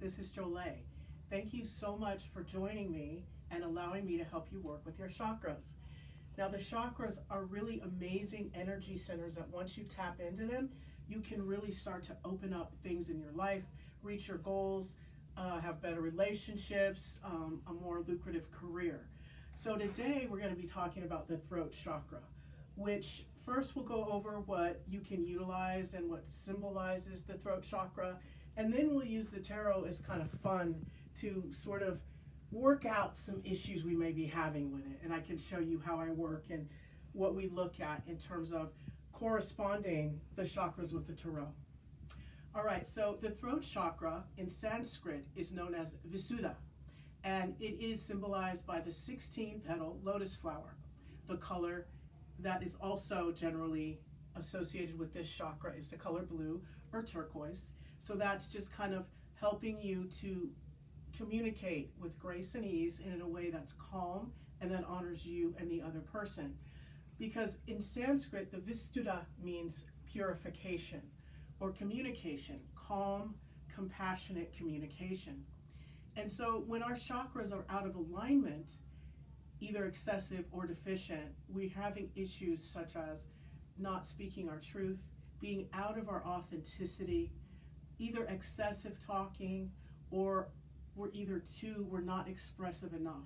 This is Jolay. Thank you so much for joining me and allowing me to help you work with your chakras. Now, the chakras are really amazing energy centers that once you tap into them, you can really start to open up things in your life, reach your goals, have better relationships, a more lucrative career. So today we're going to be talking about the throat chakra, which first we'll go over what you can utilize and what symbolizes the throat chakra, and then we'll use the tarot as kind of fun to sort of work out some issues we may be having with it. And I can show you how I work and what we look at in terms of corresponding the chakras with the tarot. All right, so the throat chakra in Sanskrit is known as Vishuddha, and it is symbolized by the 16-petal lotus flower. The color that is also generally associated with this chakra is the color blue or turquoise. So that's just kind of helping you to communicate with grace and ease and in a way that's calm and that honors you and the other person. Because in Sanskrit, the Vishuddha means purification or communication, calm, compassionate communication. And so when our chakras are out of alignment, either excessive or deficient, we're having issues such as not speaking our truth, being out of our authenticity, either excessive talking, or we're not expressive enough.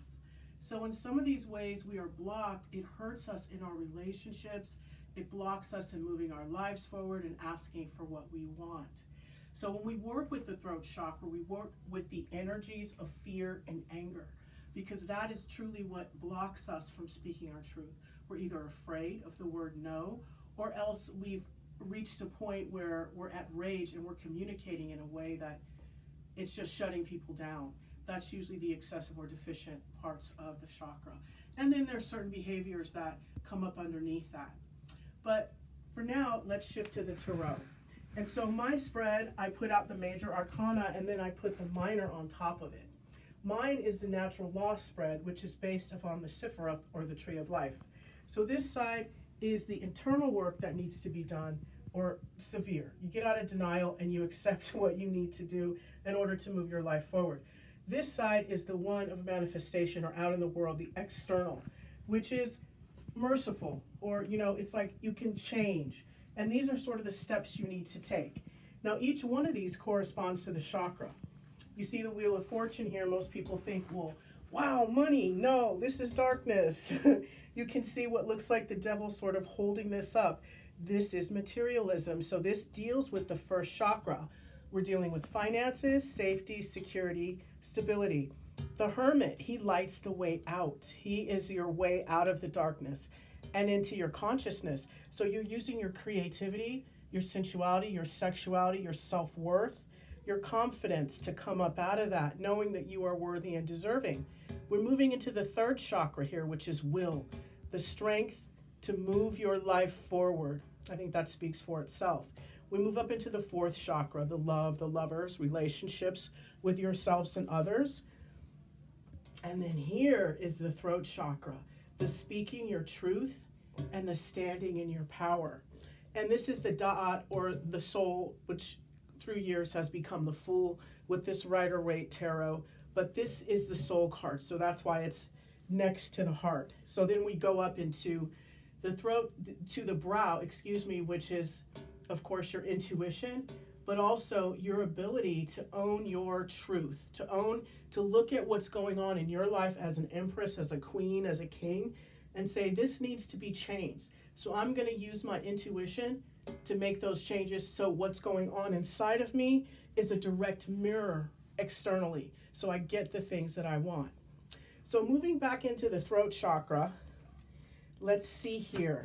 So in some of these ways we are blocked, it hurts us in our relationships, it blocks us in moving our lives forward and asking for what we want. So when we work with the throat chakra, we work with the energies of fear and anger, because that is truly what blocks us from speaking our truth. We're either afraid of the word no, or else we've reached a point where we're at rage and we're communicating in a way that it's just shutting people down. That's usually the excessive or deficient parts of the chakra. And then there's certain behaviors that come up underneath that. But for now, let's shift to the tarot. And so my spread, I put out the major arcana and then I put the minor on top of it. Mine is the natural law spread, which is based upon the Sephiroth, or the tree of life. So this side is the internal work that needs to be done, or severe. You get out of denial and you accept what you need to do in order to move your life forward. This side is the one of manifestation, or out in the world, the external, which is merciful, or it's like you can change. And these are sort of the steps you need to take. Now each one of these corresponds to the chakra. You see the Wheel of Fortune here. Most people think, well, wow, money. No, this is darkness. You can see what looks like the devil sort of holding this up. This is materialism. So this deals with the first chakra. We're dealing with finances, safety, security, stability. The Hermit, he lights the way out. He is your way out of the darkness and into your consciousness. So you're using your creativity, your sensuality, your sexuality, your self-worth, your confidence to come up out of that, knowing that you are worthy and deserving. We're moving into the third chakra here, which is will, the strength to move your life forward. I think that speaks for itself. We move up into the fourth chakra, the love, the lovers, relationships with yourselves and others. And then here is the throat chakra, the speaking your truth and the standing in your power. And this is the Da'at, or the soul, which through years has become the Fool with this Rider-Waite tarot. But this is the soul card, so that's why it's next to the heart. So then we go up into the throat, to the brow, which is, of course, your intuition, but also your ability to own your truth, to look at what's going on in your life as an empress, as a queen, as a king, and say, this needs to be changed. So I'm going to use my intuition to make those changes. So what's going on inside of me is a direct mirror externally. So I get the things that I want. So moving back into the throat chakra, let's see here.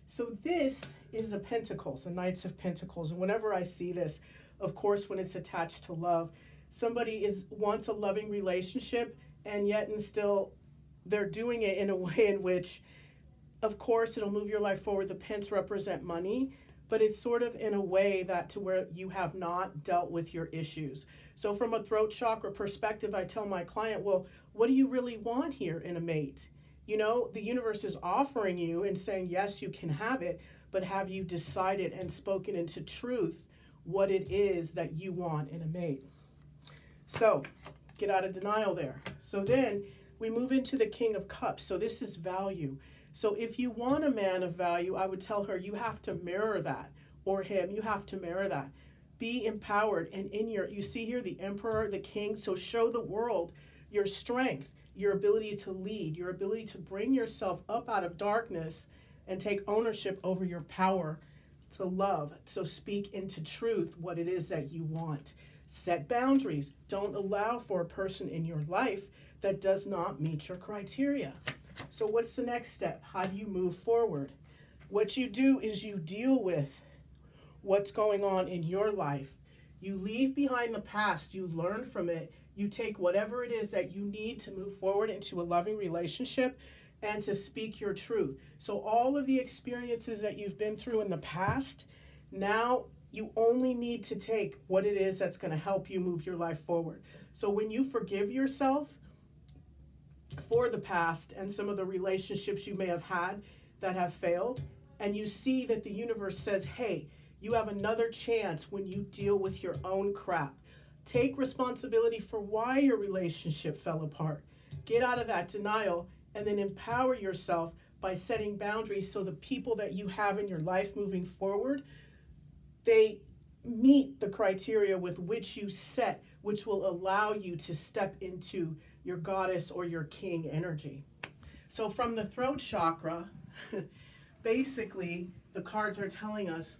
So this is a Pentacles, the Knights of Pentacles. And whenever I see this, of course, when it's attached to love, somebody wants a loving relationship, and yet and still they're doing it in a way in which, of course, it'll move your life forward. The pence represent money, but it's sort of in a way that to where you have not dealt with your issues. So from a throat chakra perspective, I tell my client, well, what do you really want here in a mate? The universe is offering you and saying, yes, you can have it, but have you decided and spoken into truth what it is that you want in a mate? So get out of denial there. So then we move into the King of Cups. So this is value. So if you want a man of value, I would tell her you have to mirror that, or him, you have to mirror that. Be empowered, and in your, you see here the Emperor, the King, so show the world your strength, your ability to lead, your ability to bring yourself up out of darkness and take ownership over your power to love. So speak into truth what it is that you want. Set boundaries. Don't allow for a person in your life that does not meet your criteria. So what's the next step? How do you move forward? What you do is you deal with what's going on in your life. You leave behind the past, you learn from it, you take whatever it is that you need to move forward into a loving relationship and to speak your truth. So all of the experiences that you've been through in the past, now you only need to take what it is that's going to help you move your life forward. So when you forgive yourself for the past and some of the relationships you may have had that have failed, and you see that the universe says, hey, you have another chance when you deal with your own crap. Take responsibility for why your relationship fell apart. Get out of that denial and then empower yourself by setting boundaries so the people that you have in your life moving forward, they meet the criteria with which you set, which will allow you to step into your goddess or your king energy. So from the throat chakra, basically the cards are telling us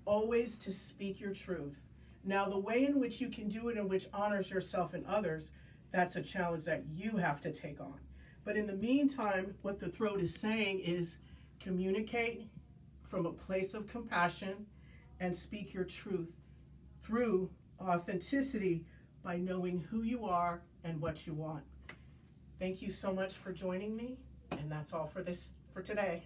always to speak your truth. Now the way in which you can do it and which honors yourself and others, that's a challenge that you have to take on. But in the meantime, what the throat is saying is communicate from a place of compassion and speak your truth through authenticity by knowing who you are and what you want. Thank you so much for joining me, and that's all for today.